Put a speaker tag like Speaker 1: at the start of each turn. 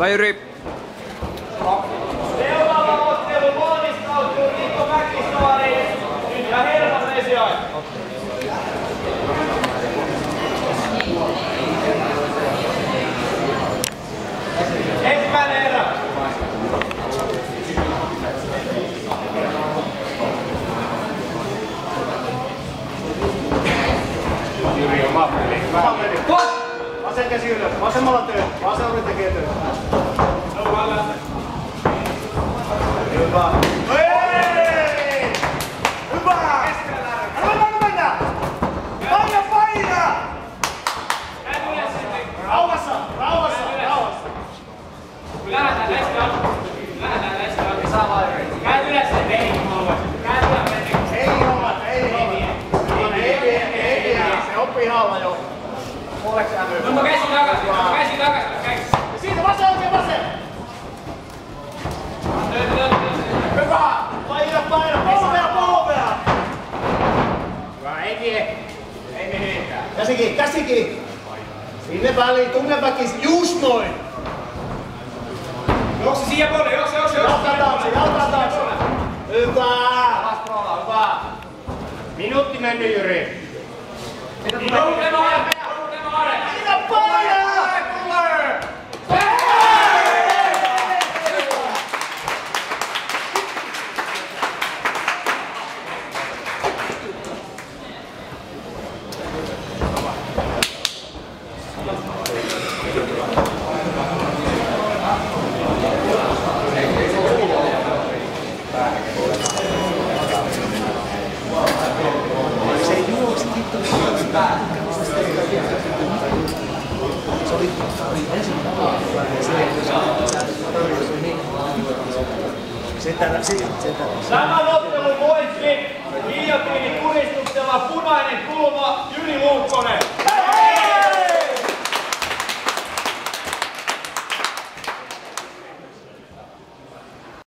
Speaker 1: Vai Jyri?
Speaker 2: Seuraava ottelu valmistautuu Mikko Mäkisaari ja Herman Vesiainen. Ensimmäinen erä.
Speaker 3: Jyri on mappeli. Vasen käsi ylös. Vasemmalla töitä. Vasemmalla tekee töitä. Hyvä. Hei! Hyvä! Mennä! Paina! Rauhassa!
Speaker 2: Lähdetään Saa vaan yrittää. Käy ylös sen veihin mulle. Käy ylös sen.
Speaker 3: Ei hommat. Se oppii halla jo. Mulleksi älyy.
Speaker 2: Tuntuu käsi takas.
Speaker 3: Siitä vasen. Hyvä! Paina! Polvea! Hyvä, ei mihinkään. Käsikin! Sinne väliin, tunne väkisin, just noin!
Speaker 2: Juokse siihen puolelle, juokse!
Speaker 3: Jalka taakse! Hyvä! Minuutti mennyt, Jyri. Mitä painaa!
Speaker 2: Tämän ottelun voitti giljotiini puristuksella punainen kulma Jyri Luukkonen.